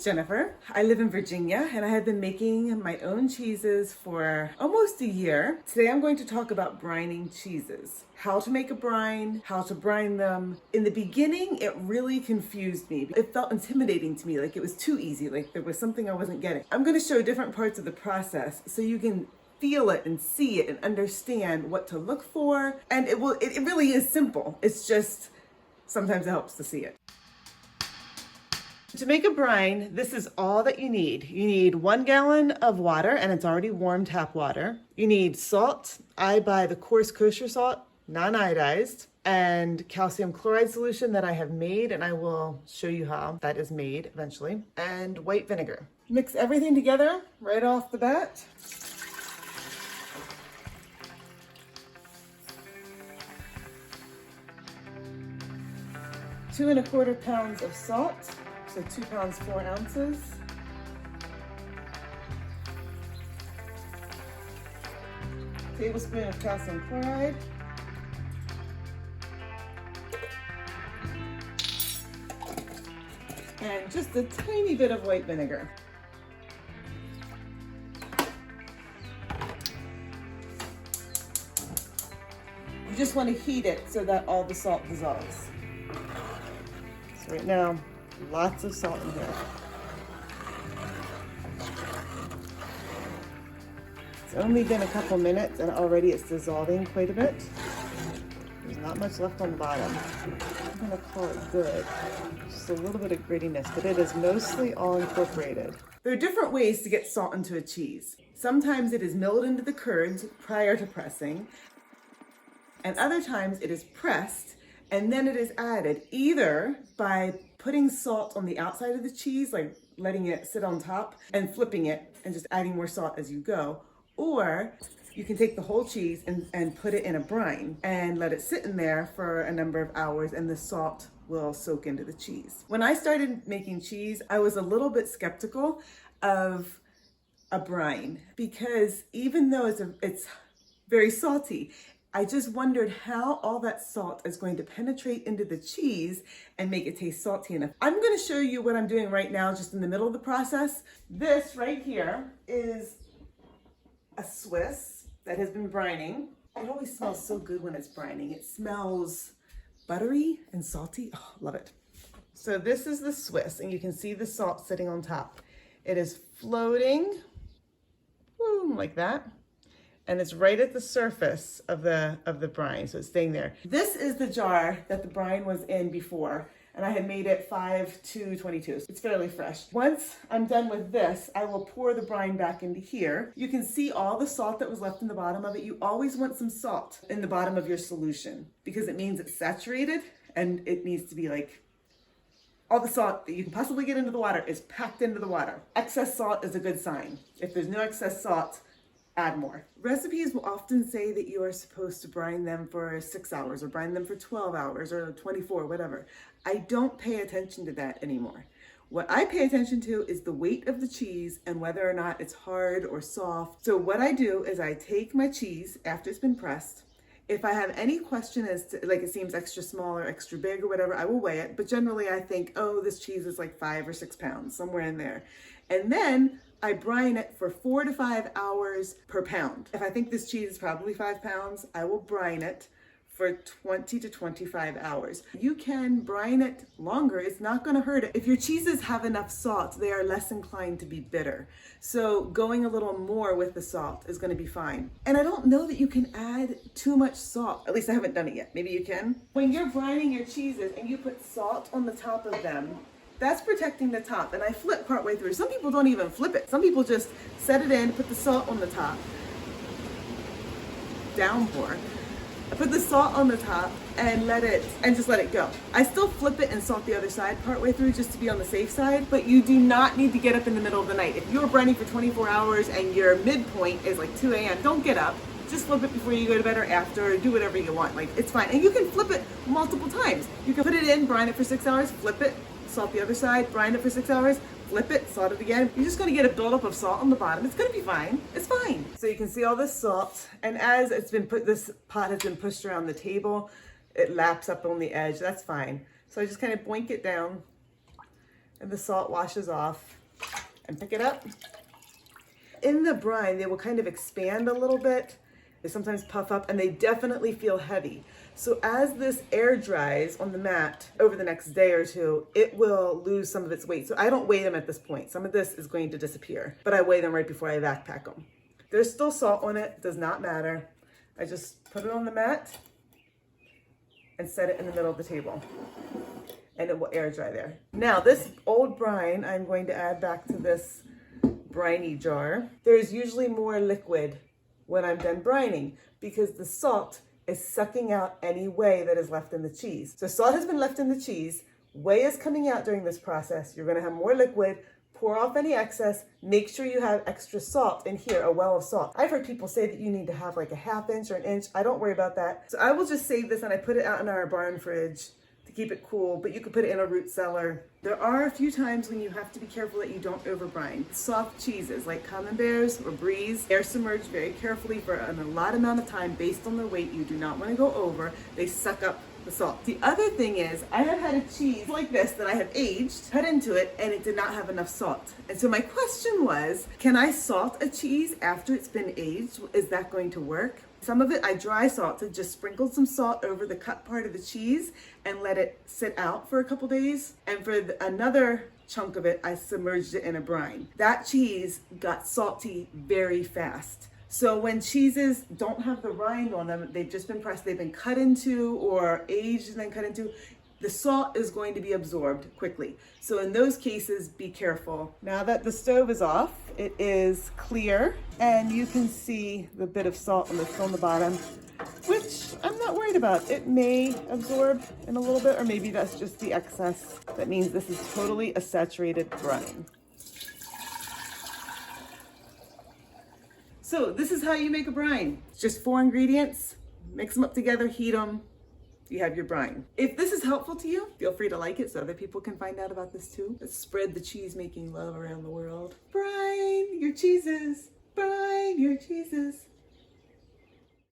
name's Jennifer. I live in Virginia and I have been making my own cheeses for almost a year. Today I'm going to talk about brining cheeses. How to make a brine, how to brine them. In the beginning, it really confused me. It felt intimidating to me, like it was too easy, like there was something I wasn't getting. I'm going to show different parts of the process so you can feel it and see it and understand what to look for. And it really is simple. It's just sometimes it helps to see it. To make a brine, this is all that you need. You need 1 gallon of water, and it's already warm tap water. You need salt. I buy the coarse kosher salt, non-iodized, and calcium chloride solution that I have made, and I will show you how that is made eventually, and white vinegar. Mix everything together right off the bat. Two and a quarter pounds of salt. So 2 pounds, 4 ounces. Tablespoon of calcium chloride. And just a tiny bit of white vinegar. You just want to heat it so that all the salt dissolves. So right now, lots of salt in here. It's only been a couple minutes and already it's dissolving quite a bit. There's not much left on the bottom. I'm gonna call it good. Just a little bit of grittiness, but it is mostly all incorporated. There are different ways to get salt into a cheese. Sometimes it is milled into the curds prior to pressing, and other times it is pressed and then it is added either by putting salt on the outside of the cheese, like letting it sit on top and flipping it and just adding more salt as you go. Or you can take the whole cheese and put it in a brine and let it sit in there for a number of hours and the salt will soak into the cheese. When I started making cheese, I was a little bit skeptical of a brine because even though it's very salty, I just wondered how all that salt is going to penetrate into the cheese and make it taste salty enough. I'm going to show you what I'm doing right now, just in the middle of the process. This right here is a Swiss that has been brining. It always smells so good when it's brining. It smells buttery and salty. Oh, love it. So this is the Swiss, and you can see the salt sitting on top. It is floating, boom, like that. And it's right at the surface of the brine, so it's staying there. This is the jar that the brine was in before, and I had made it 5/2/22. So it's fairly fresh. Once I'm done with this, I will pour the brine back into here. You can see all the salt that was left in the bottom of it. You always want some salt in the bottom of your solution because it means it's saturated and it needs to be like all the salt that you can possibly get into the water is packed into the water. Excess salt is a good sign. If there's no excess salt, add more. Recipes will often say that you are supposed to brine them for 6 hours or brine them for 12 hours or 24, whatever. I don't pay attention to that anymore. What I pay attention to is the weight of the cheese and whether or not it's hard or soft. So what I do is I take my cheese after it's been pressed. If I have any question as to, like it seems extra small or extra big or whatever, I will weigh it. But generally I think, oh, this cheese is like 5 or 6 pounds, somewhere in there. And then I brine it for 4 to 5 hours per pound. If I think this cheese is probably 5 pounds, I will brine it for 20 to 25 hours. You can brine it longer. It's not going to hurt it. If your cheeses have enough salt, they are less inclined to be bitter. So going a little more with the salt is going to be fine. And I don't know that you can add too much salt. At least I haven't done it yet. Maybe you can. When you're brining your cheeses and you put salt on the top of them, that's protecting the top, and I flip partway through. Some people don't even flip it. Some people just set it in, put the salt on the top, downpour. I put the salt on the top and just let it go. I still flip it and salt the other side partway through just to be on the safe side, but you do not need to get up in the middle of the night. If you're brining for 24 hours and your midpoint is like 2 a.m., don't get up. Just flip it before you go to bed or after, or do whatever you want. Like, it's fine. And you can flip it multiple times. You can put it in, brine it for 6 hours, flip it, salt the other side, brine it for 6 hours, flip it, salt it again. You're just gonna get a buildup of salt on the bottom. It's gonna be fine. It's fine. So you can see all this salt, and as it's been this pot has been pushed around the table, it laps up on the edge. That's fine. So I just kind of boink it down, and the salt washes off, and pick it up. In the brine, they will kind of expand a little bit. They sometimes puff up, and they definitely feel heavy. So as this air dries on the mat over the next day or two, it will lose some of its weight. So I don't weigh them at this point. Some of this is going to disappear, but I weigh them right before I vac pack them. There's still salt on it, does not matter. I just put it on the mat and set it in the middle of the table, and it will air dry there. Now this old brine, I'm going to add back to this briny jar. There's usually more liquid when I'm done brining because the salt is sucking out any whey that is left in the cheese. So salt has been left in the cheese, whey is coming out during this process. You're gonna have more liquid, pour off any excess, make sure you have extra salt in here, a well of salt. I've heard people say that you need to have like a ½ inch or an inch. I don't worry about that. So I will just save this and I put it out in our barn fridge to keep it cool, but you could put it in a root cellar. There are a few times when you have to be careful that you don't overbrine. Soft cheeses like camemberts or bries, they're submerged very carefully for a lot amount of time based on their weight. You do not want to go over. They suck up the salt. The other thing is, I have had a cheese like this that I have aged, cut into it, and it did not have enough salt. And so my question was, can I salt a cheese after it's been aged? Is that going to work? Some of it I dry salted, just sprinkled some salt over the cut part of the cheese and let it sit out for a couple days. And for another chunk of it, I submerged it in a brine. That cheese got salty very fast. So when cheeses don't have the rind on them, they've just been pressed, they've been cut into or aged and then cut into, the salt is going to be absorbed quickly. So in those cases, be careful. Now that the stove is off, it is clear and you can see the bit of salt on the bottom, which I'm not worried about. It may absorb in a little bit, or maybe that's just the excess. That means this is totally a saturated brine. So this is how you make a brine. It's just 4 ingredients, mix them up together, heat them, you have your brine. If this is helpful to you, feel free to like it so other people can find out about this too. Let's spread the cheese making love around the world. Brine your cheeses, brine your cheeses.